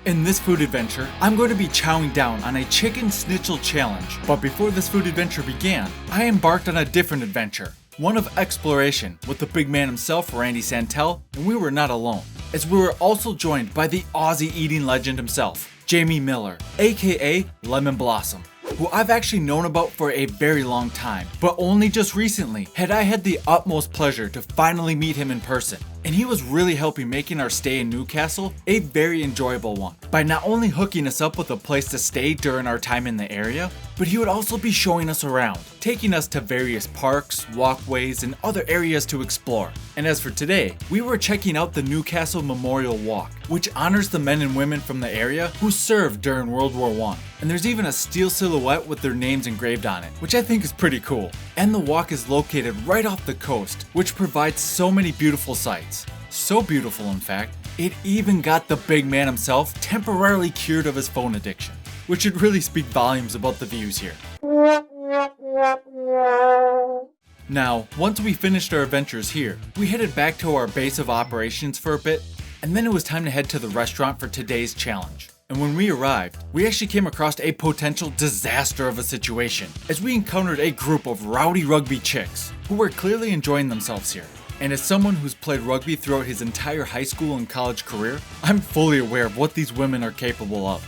In this food adventure, I'm going to be chowing down on a chicken schnitzel challenge. But before this food adventure began, I embarked on a different adventure. One of exploration with the big man himself, Randy Santel, and we were not alone, as we were also joined by the Aussie eating legend himself, Jamie Miller, aka Lemon Blossom, who I've actually known about for a very long time, but only just recently had I had the utmost pleasure to finally meet him in person. And he was really helping making our stay in Newcastle a very enjoyable one, by not only hooking us up with a place to stay during our time in the area, but he would also be showing us around, taking us to various parks, walkways, and other areas to explore. And as for today, we were checking out the Newcastle Memorial Walk, which honors the men and women from the area who served during World War I. And there's even a steel silhouette with their names engraved on it, which I think is pretty cool. And the walk is located right off the coast, which provides so many beautiful sights. So beautiful, in fact, it even got the big man himself temporarily cured of his phone addiction, which should really speak volumes about the views here. Now, once we finished our adventures here, we headed back to our base of operations for a bit, and then it was time to head to the restaurant for today's challenge. And when we arrived, we actually came across a potential disaster of a situation, as we encountered a group of rowdy rugby chicks, who were clearly enjoying themselves here. And as someone who's played rugby throughout his entire high school and college career, I'm fully aware of what these women are capable of.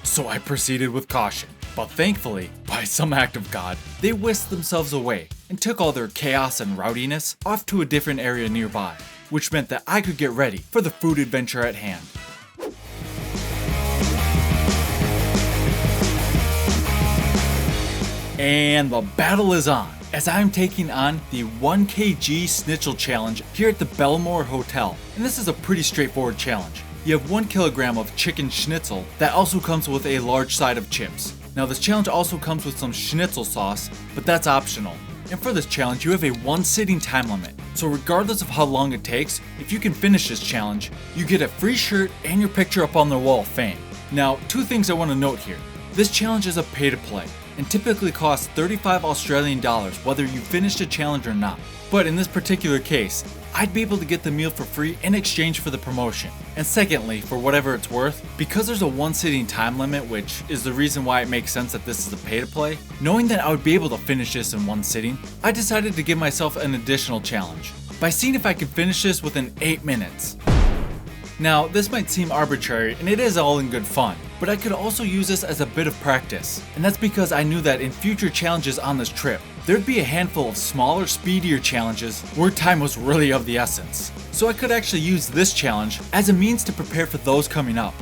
So I proceeded with caution, but thankfully, by some act of God, they whisked themselves away and took all their chaos and rowdiness off to a different area nearby, which meant that I could get ready for the food adventure at hand. And the battle is on, as I'm taking on the 1 kg Schnitzel challenge here at the Belmore Hotel. And this is a pretty straightforward challenge. You have 1 kilogram of chicken schnitzel that also comes with a large side of chips. Now this challenge also comes with some schnitzel sauce, but that's optional. And for this challenge, you have a 1 sitting time limit. So regardless of how long it takes, if you can finish this challenge, you get a free shirt and your picture up on the wall of fame. Now, 2 things I want to note here. This challenge is a pay to play, and typically costs 35 Australian dollars whether you finish the challenge or not. But in this particular case, I'd be able to get the meal for free in exchange for the promotion. And secondly, for whatever it's worth, because there's a 1 sitting time limit, which is the reason why it makes sense that this is a pay to play, knowing that I would be able to finish this in 1 sitting, I decided to give myself an additional challenge by seeing if I could finish this within 8 minutes. Now, this might seem arbitrary, and it is all in good fun, but I could also use this as a bit of practice, and that's because I knew that in future challenges on this trip, there'd be a handful of smaller, speedier challenges where time was really of the essence. So I could actually use this challenge as a means to prepare for those coming up.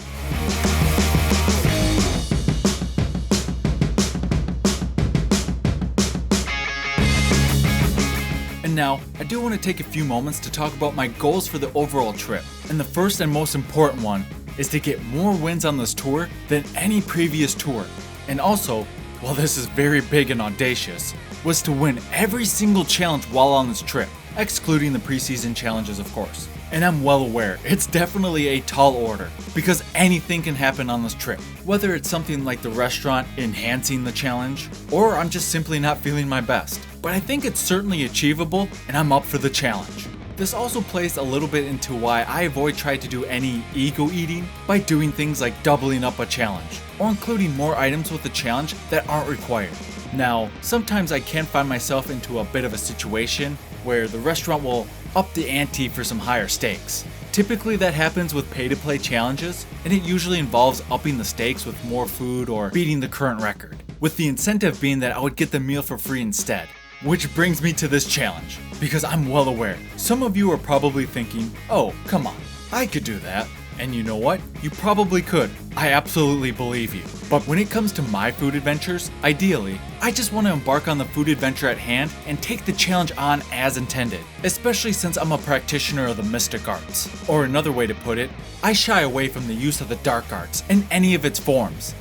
Now, I do want to take a few moments to talk about my goals for the overall trip. And the first and most important one is to get more wins on this tour than any previous tour. And also, while this is very big and audacious, was to win every single challenge while on this trip, excluding the preseason challenges of course. And I'm well aware, it's definitely a tall order, because anything can happen on this trip. Whether it's something like the restaurant enhancing the challenge, or I'm just simply not feeling my best. But I think it's certainly achievable, and I'm up for the challenge. This also plays a little bit into why I avoid trying to do any ego eating by doing things like doubling up a challenge, or including more items with the challenge that aren't required. Now, sometimes I can find myself into a bit of a situation where the restaurant will up the ante for some higher stakes. Typically that happens with pay-to-play challenges, and it usually involves upping the stakes with more food or beating the current record, with the incentive being that I would get the meal for free instead. Which brings me to this challenge, because I'm well aware, some of you are probably thinking, oh, come on, I could do that. And you know what? You probably could. I absolutely believe you. But when it comes to my food adventures, ideally, I just want to embark on the food adventure at hand and take the challenge on as intended, especially since I'm a practitioner of the mystic arts. Or another way to put it, I shy away from the use of the dark arts in any of its forms.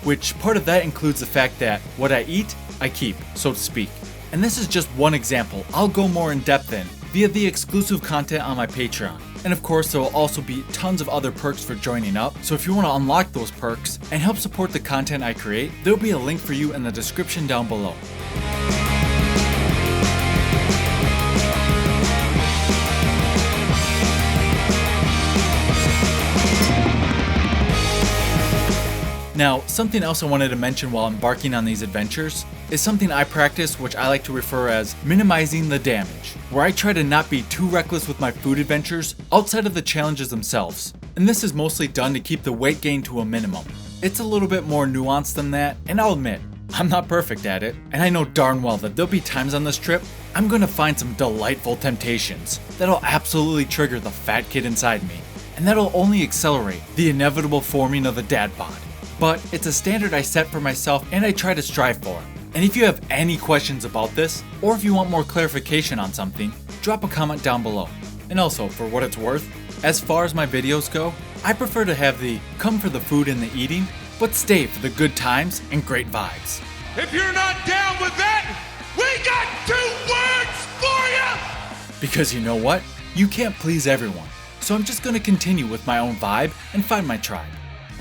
Which part of that includes the fact that what I eat, I keep, so to speak. And this is just one example I'll go more in depth in via the exclusive content on my Patreon. And of course, there will also be tons of other perks for joining up, so if you want to unlock those perks and help support the content I create, there will be a link for you in the description down below. Now, something else I wanted to mention while embarking on these adventures is something I practice, which I like to refer as minimizing the damage, where I try to not be too reckless with my food adventures outside of the challenges themselves. And this is mostly done to keep the weight gain to a minimum. It's a little bit more nuanced than that, and I'll admit, I'm not perfect at it, and I know darn well that there'll be times on this trip I'm gonna find some delightful temptations that'll absolutely trigger the fat kid inside me, and that'll only accelerate the inevitable forming of the dad bod. But it's a standard I set for myself and I try to strive for. And if you have any questions about this, or if you want more clarification on something, drop a comment down below. And also, for what it's worth, as far as my videos go, I prefer to have the come for the food and the eating, but stay for the good times and great vibes. If you're not down with that, we got 2 words for you! Because you know what? You can't please everyone. So I'm just gonna continue with my own vibe and find my tribe.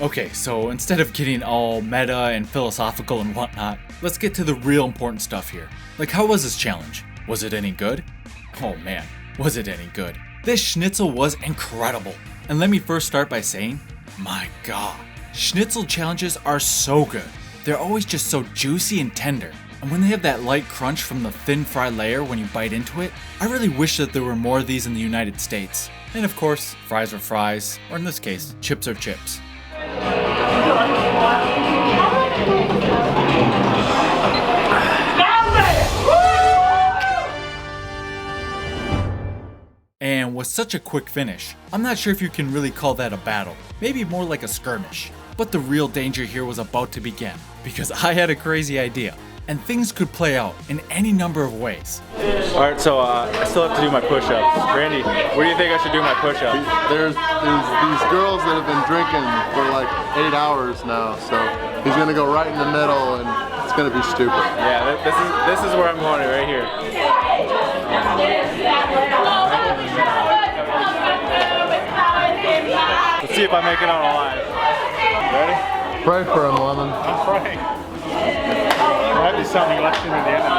Okay, so instead of getting all meta and philosophical and whatnot, let's get to the real important stuff here. Like, how was this challenge? Was it any good? Oh man, was it any good? This schnitzel was incredible. And let me first start by saying, my god, schnitzel challenges are so good. They're always just so juicy and tender. And when they have that light crunch from the thin fry layer when you bite into it, I really wish that there were more of these in the United States. And of course, fries are fries, or in this case, chips are chips. And with such a quick finish, I'm not sure if you can really call that a battle, maybe more like a skirmish. But the real danger here was about to begin, because I had a crazy idea, and things could play out in any number of ways. Alright, so I still have to do my push-ups. Randy, where do you think I should do my push-ups? There's these girls that have been drinking for like 8 hours now, so he's gonna go right in the middle and it's gonna be stupid. Yeah, this is where I'm going, right here. Let's see if I make it out alive. Ready? Pray for him, Lemon. I'm praying. There might be some election at the end of it.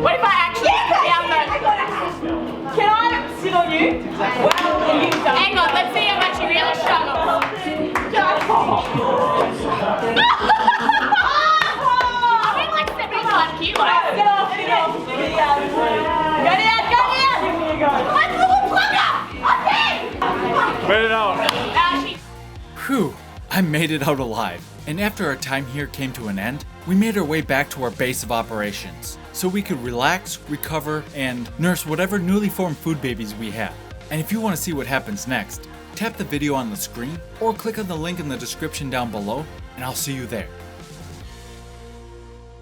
What if I actually put down the... Can I sit on you? Hang on, let's see how much you really struggle. I'm in like 75 kilos. Get off. Go down. I'm a little plugger. Okay. Made it out. Whew, I made it out alive. And after our time here came to an end, we made our way back to our base of operations, so we could relax, recover, and nurse whatever newly formed food babies we have. And if you want to see what happens next, tap the video on the screen or click on the link in the description down below, and I'll see you there.